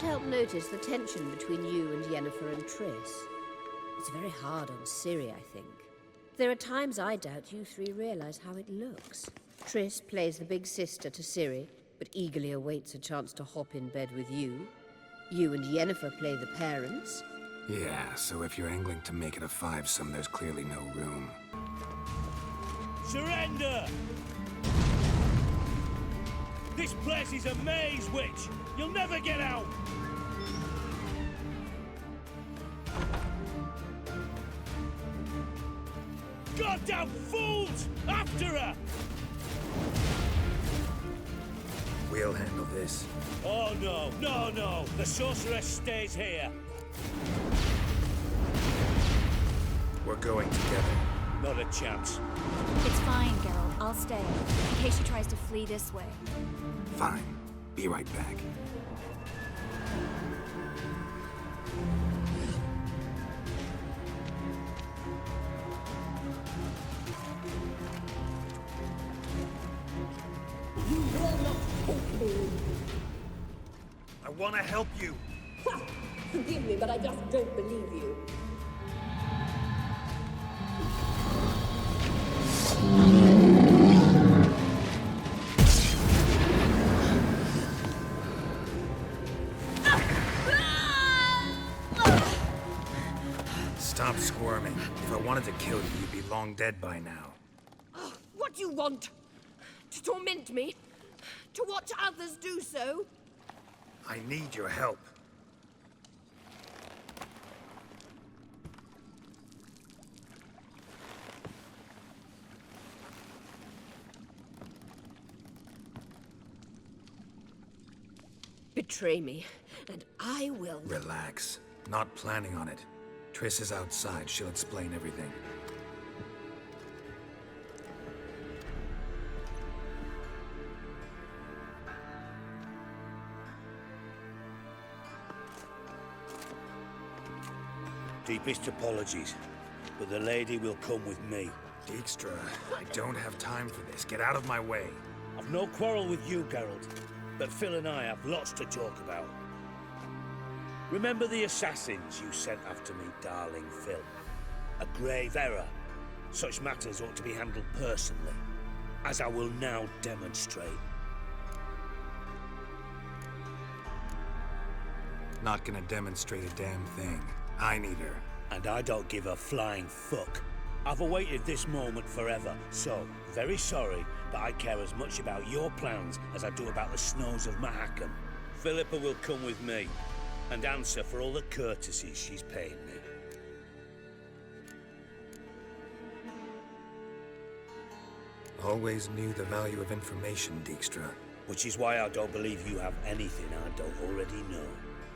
can't help notice the tension between you and Yennefer and Triss. It's very hard on Ciri, I think. There are times I doubt you three realize how it looks. Triss plays the big sister to Ciri, but eagerly awaits a chance to hop in bed with you. You and Yennefer play the parents. Yeah, so if you're angling to make it a five-some, there's clearly no room. Surrender! This place is a maze, witch! You'll never get out! Goddamn fools! After her! We'll handle this. Oh no, no! The sorceress stays here. We're going together. Not a chance. It's fine, Geralt. I'll stay, in case she tries to flee this way. Fine. Be right back. You will not help me. I want to help you. Ha! Forgive me, but I just don't believe you. Stop squirming. If I wanted to kill you, you'd be long dead by now. What do you want? To torment me? To watch others do so? I need your help. Betray me, and I will. Relax. Not planning on it. Triss is outside. She'll explain everything. Deepest apologies, but the lady will come with me. Dijkstra, I don't have time for this. Get out of my way. I've no quarrel with you, Geralt, but Phil and I have lots to talk about. Remember the assassins you sent after me, darling Phil? A grave error. Such matters ought to be handled personally, as I will now demonstrate. Not gonna demonstrate a damn thing. I need her. And I don't give a flying fuck. I've awaited this moment forever, so, very sorry, but I care as much about your plans as I do about the snows of Mahakam. Philippa will come with me, and answer for all the courtesies she's paid me. Always knew the value of information, Dijkstra. Which is why I don't believe you have anything I don't already know.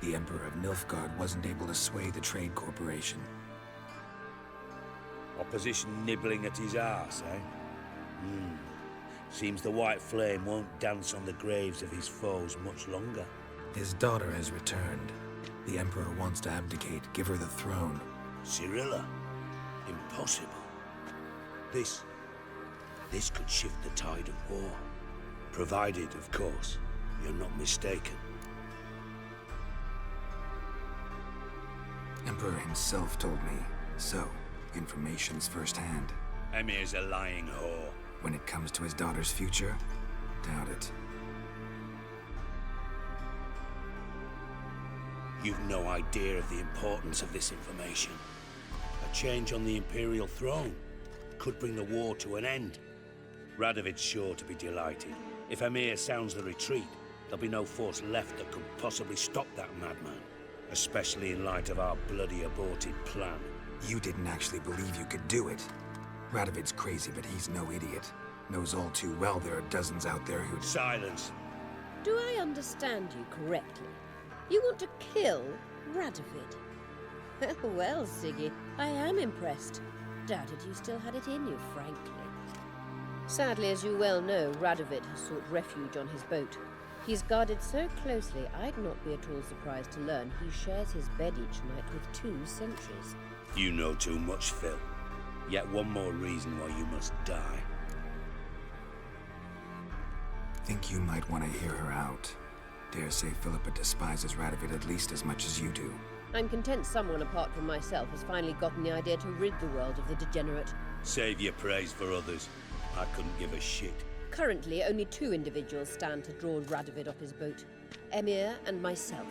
The Emperor of Nilfgaard wasn't able to sway the Trade Corporation. Opposition nibbling at his arse, eh? Seems the White Flame won't dance on the graves of his foes much longer. His daughter has returned. The Emperor wants to abdicate, give her the throne. Cirilla? Impossible. This could shift the tide of war. Provided, of course, you're not mistaken. Emperor himself told me. So, information's firsthand. Emir's a lying whore. When it comes to his daughter's future, doubt it. You've no idea of the importance of this information. A change on the Imperial throne could bring the war to an end. Radovid's sure to be delighted. If Emir sounds the retreat, there'll be no force left that could possibly stop that madman. Especially in light of our bloody aborted plan. You didn't actually believe you could do it. Radovid's crazy, but he's no idiot. Knows all too well there are dozens out there who'd... Silence. Do I understand you correctly? You want to kill Radovid? Well, Siggy, I am impressed. Doubted you still had it in you, frankly. Sadly, as you well know, Radovid has sought refuge on his boat. He's guarded so closely, I'd not be at all surprised to learn he shares his bed each night with 2 sentries. You know too much, Phil. Yet one more reason why you must die. Think you might want to hear her out. dare say Philippa despises Radovid at least as much as you do. I'm content someone apart from myself has finally gotten the idea to rid the world of the degenerate. Save your praise for others. I couldn't give a shit. Currently, only 2 individuals stand to draw Radovid off his boat. Emir and myself.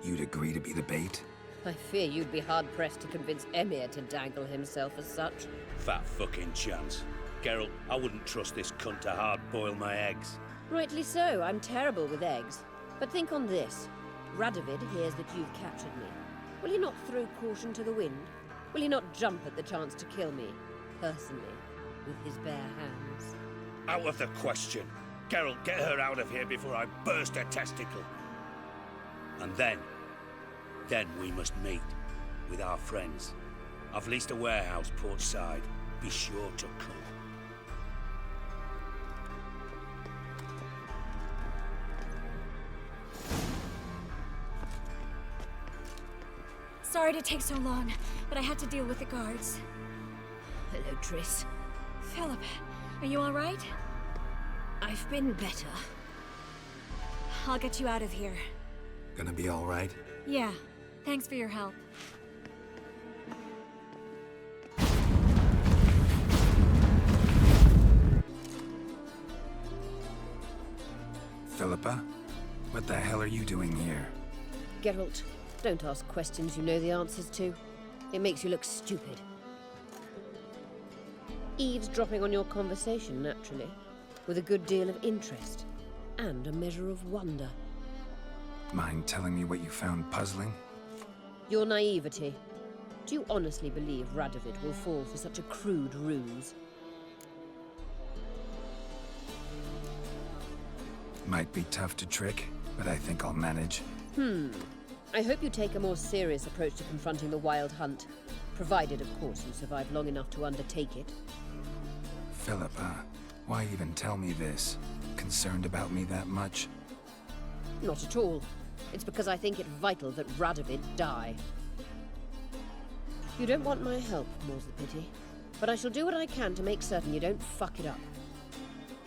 You'd agree to be the bait? I fear you'd be hard-pressed to convince Emir to dangle himself as such. Fat fucking chance. Geralt, I wouldn't trust this cunt to hard-boil my eggs. Rightly so, I'm terrible with eggs. But think on this. Radovid hears that you've captured me. Will he not throw caution to the wind? Will he not jump at the chance to kill me, personally, with his bare hands? Out of the question. Geralt, get her out of here before I burst her testicle. And then we must meet with our friends. I've leased a warehouse port side. Be sure to come. Sorry to take so long, but I had to deal with the guards. Hello, Triss. Philip, are you all right? I've been better. I'll get you out of here. Gonna be all right? Yeah, thanks for your help. Philippa? What the hell are you doing here? Geralt, don't ask questions you know the answers to. It makes you look stupid. Eavesdropping on your conversation, naturally, with a good deal of interest and a measure of wonder. Mind telling me what you found puzzling? Your naivety. Do you honestly believe Radovid will fall for such a crude ruse? Might be tough to trick, but I think I'll manage. I hope you take a more serious approach to confronting the Wild Hunt, provided, of course, you survive long enough to undertake it. Philippa, why even tell me this? Concerned about me that much? Not at all. It's because I think it vital that Radovid die. You don't want my help, more's the pity. But I shall do what I can to make certain you don't fuck it up.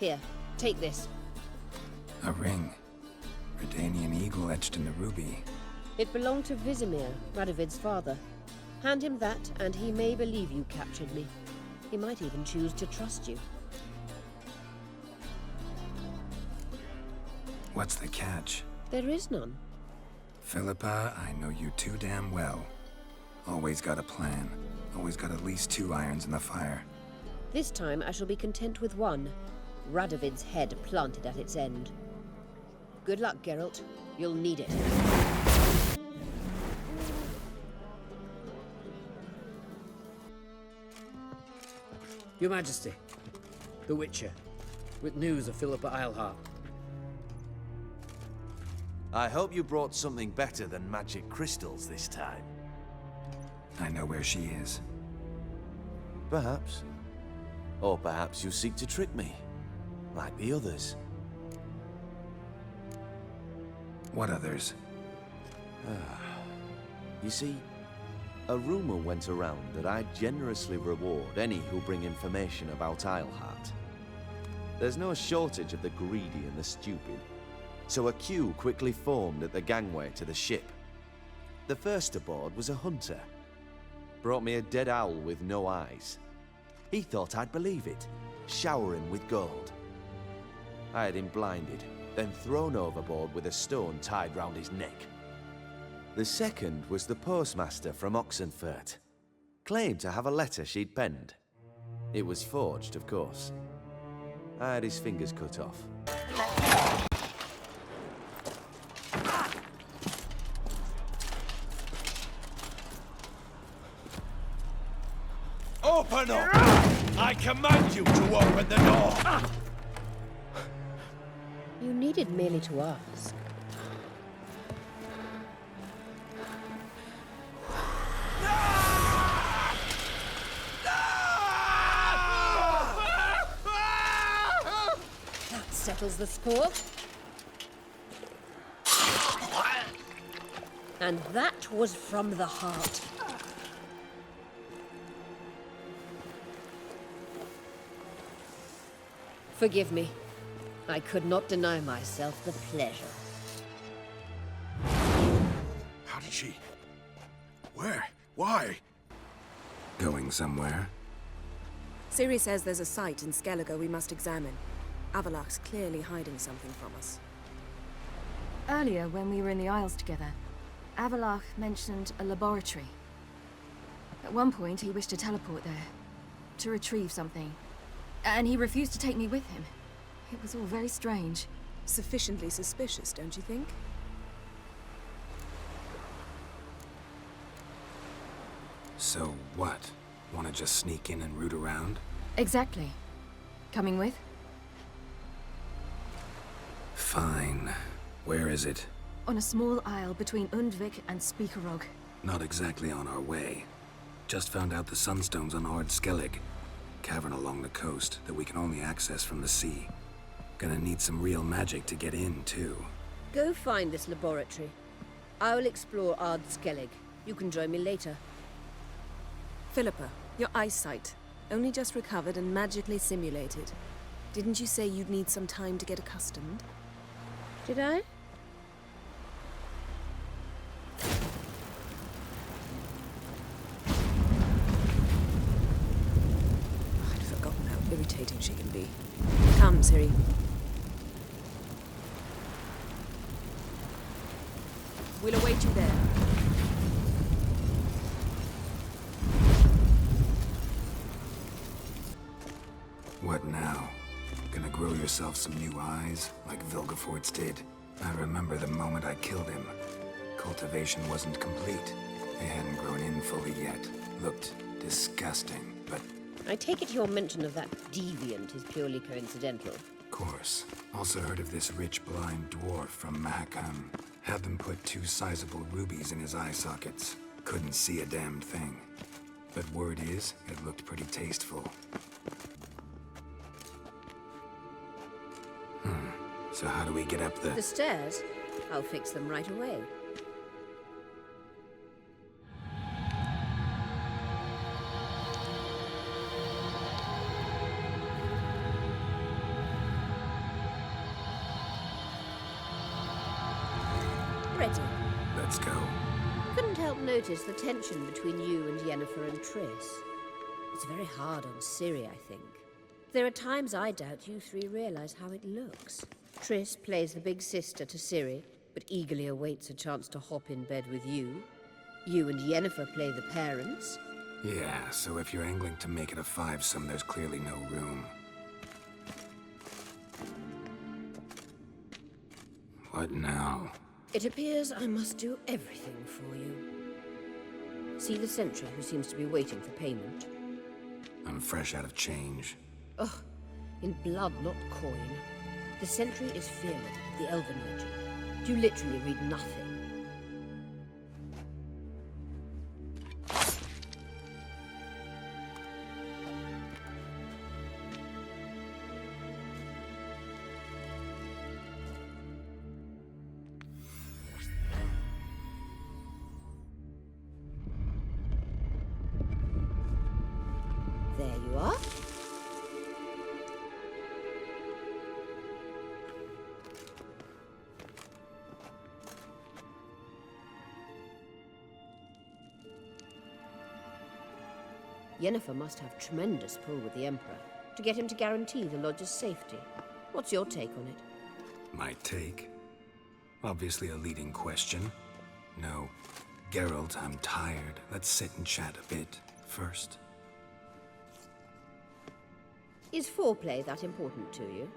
Here, take this. A ring. Redanian eagle etched in the ruby. It belonged to Vizimir, Radovid's father. Hand him that, and he may believe you captured me. He might even choose to trust you. What's the catch? There is none. Philippa, I know you too damn well. Always got a plan. Always got at least 2 irons in the fire. This time I shall be content with one. Radovid's head planted at its end. Good luck, Geralt. You'll need it. Your Majesty, the Witcher, with news of Philippa Eilhart. I hope you brought something better than magic crystals this time. I know where she is. Perhaps. Or perhaps you seek to trick me, like the others. What others? You see, a rumor went around that I generously reward any who bring information about Eilhart. There's no shortage of the greedy and the stupid, so a queue quickly formed at the gangway to the ship. The first aboard was a hunter. Brought me a dead owl with no eyes. He thought I'd believe it, shower him with gold. I had him blinded, then thrown overboard with a stone tied round his neck. The second was the postmaster from Oxenfurt. Claimed to have a letter she'd penned. It was forged, of course. I had his fingers cut off. Open up! I command you to open the door! You needed merely to ask. That settles the score. And that was from the heart. Forgive me. I could not deny myself the pleasure. How did she... Where? Why? Going somewhere? Ciri says there's a site in Skellige we must examine. Avallac'h's clearly hiding something from us. Earlier, when we were in the Isles together, Avallac'h mentioned a laboratory. At one point, he wished to teleport there, to retrieve something. And he refused to take me with him. It was all very strange. Sufficiently suspicious, don't you think? So what? Want to just sneak in and root around? Exactly. Coming with? Fine. Where is it? On a small isle between Undvik and Speakerog. Not exactly on our way. Just found out the sunstone's on Ard Skellig. Cavern along the coast that we can only access from the sea. Gonna need some real magic to get in, too. Go find this laboratory. I will explore Ard Skellig. You can join me later. Philippa, your eyesight. Only just recovered and magically simulated. Didn't you say you'd need some time to get accustomed? Did I? I'd forgotten how irritating she can be. Come, Ciri. We'll await you there. What now? Gonna grow yourself some new eyes, like Vilgefortz did? I remember the moment I killed him. Cultivation wasn't complete. They hadn't grown in fully yet. Looked disgusting, but... I take it your mention of that deviant is purely coincidental. Of course. Also heard of this rich blind dwarf from Mahakam. Had them put 2 sizable rubies in his eye sockets. Couldn't see a damn thing. But word is, it looked pretty tasteful. So how do we get up The stairs? I'll fix them right away. Ready. Let's go. Couldn't help notice the tension between you and Yennefer and Triss. It's very hard on Ciri, I think. There are times I doubt you three realize how it looks. Triss plays the big sister to Ciri, but eagerly awaits a chance to hop in bed with you. You and Yennefer play the parents. Yeah, so if you're angling to make it a 5-some, there's clearly no room. What now? It appears I must do everything for you. See the sentry who seems to be waiting for payment? I'm fresh out of change. Ugh, in blood, not coin. The sentry is Fearless, the Elven legend. You literally read nothing. There you are. Yennefer must have tremendous pull with the Emperor to get him to guarantee the Lodge's safety. What's your take on it? My take? Obviously a leading question. No. Geralt, I'm tired. Let's sit and chat a bit first. Is foreplay that important to you?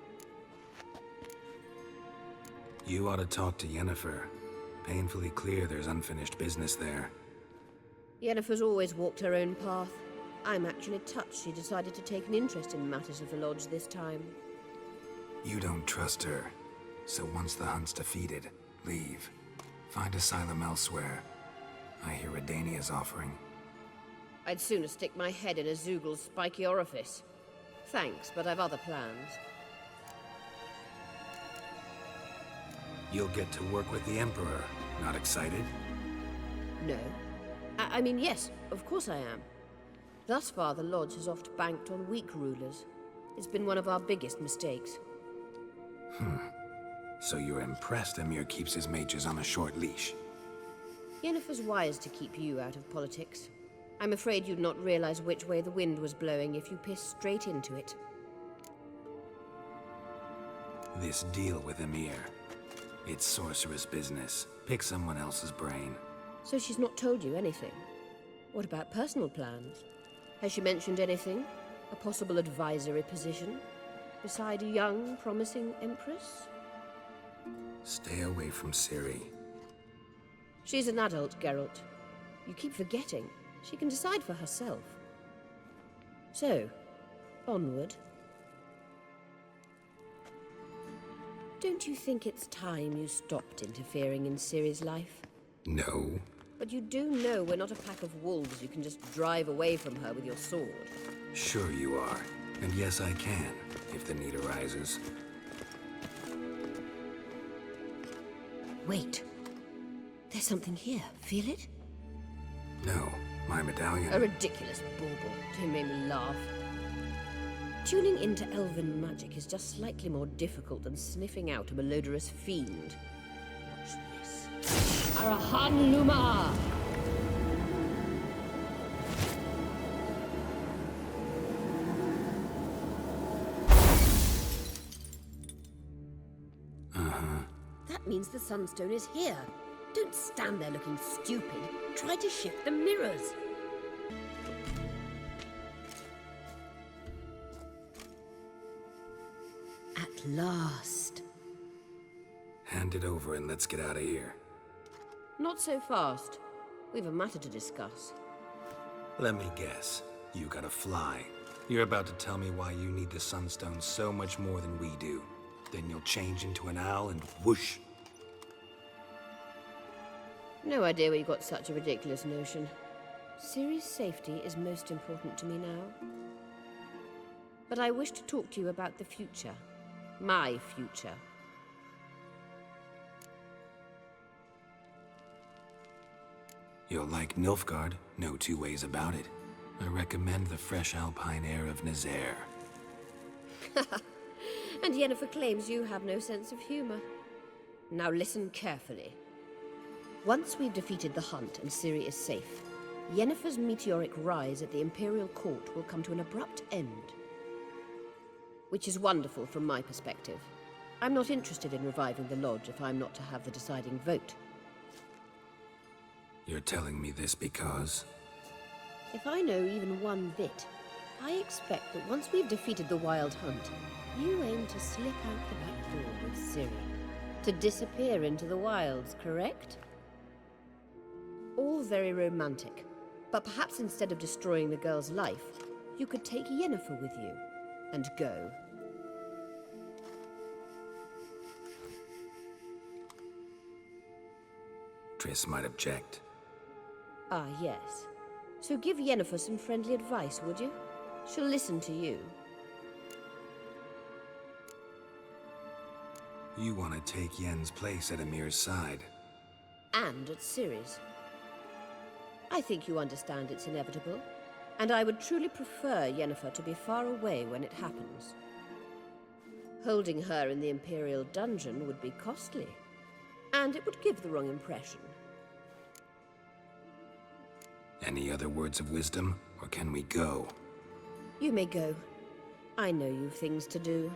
You ought to talk to Yennefer. Painfully clear there's unfinished business there. Yennefer's always walked her own path. I'm actually touched she decided to take an interest in matters of the Lodge this time. You don't trust her. So once the hunt's defeated, leave. Find asylum elsewhere. I hear Redania's offering. I'd sooner stick my head in a Zoogl's spiky orifice. Thanks, but I've other plans. You'll get to work with the Emperor. Not excited? No. I mean, yes, of course I am. Thus far, the Lodge has oft banked on weak rulers. It's been one of our biggest mistakes. So you're impressed Emir keeps his mages on a short leash? Yennefer's wise to keep you out of politics. I'm afraid you'd not realize which way the wind was blowing if you pissed straight into it. This deal with Emir. It's sorceress business. Pick someone else's brain. So she's not told you anything? What about personal plans? Has she mentioned anything? A possible advisory position? Beside a young, promising empress? Stay away from Ciri. She's an adult, Geralt. You keep forgetting. She can decide for herself. So, onward. Don't you think it's time you stopped interfering in Ciri's life? No. But you do know we're not a pack of wolves you can just drive away from her with your sword. Sure you are. And yes, I can, if the need arises. Wait. There's something here. Feel it? No. My medallion? A ridiculous bauble. Don't make me laugh. Tuning into elven magic is just slightly more difficult than sniffing out a malodorous fiend. Watch this. Arahan Luma! That means the Sunstone is here. Don't stand there looking stupid. Try to shift the mirrors. At last. Hand it over and let's get out of here. Not so fast. We've a matter to discuss. Let me guess. You gotta fly. You're about to tell me why you need the Sunstone so much more than we do. Then you'll change into an owl and whoosh. No idea where you got such a ridiculous notion. Ciri's safety is most important to me now. But I wish to talk to you about the future. My future. You'll like Nilfgaard, no two ways about it. I recommend the fresh alpine air of Nazaire. And Yennefer claims you have no sense of humor. Now listen carefully. Once we've defeated the hunt and Ciri is safe, Yennefer's meteoric rise at the Imperial Court will come to an abrupt end. Which is wonderful from my perspective. I'm not interested in reviving the Lodge if I'm not to have the deciding vote. You're telling me this because... If I know even one bit, I expect that once we've defeated the Wild Hunt, you aim to slip out the back door with Ciri. To disappear into the wilds, correct? All very romantic, but perhaps instead of destroying the girl's life, you could take Yennefer with you, and go. Triss might object. Ah, yes. So give Yennefer some friendly advice, would you? She'll listen to you. You want to take Yen's place at Emir's side. And at Ciri's. I think you understand it's inevitable, and I would truly prefer Yennefer to be far away when it happens. Holding her in the Imperial dungeon would be costly, and it would give the wrong impression. Any other words of wisdom, or can we go? You may go. I know you've things to do.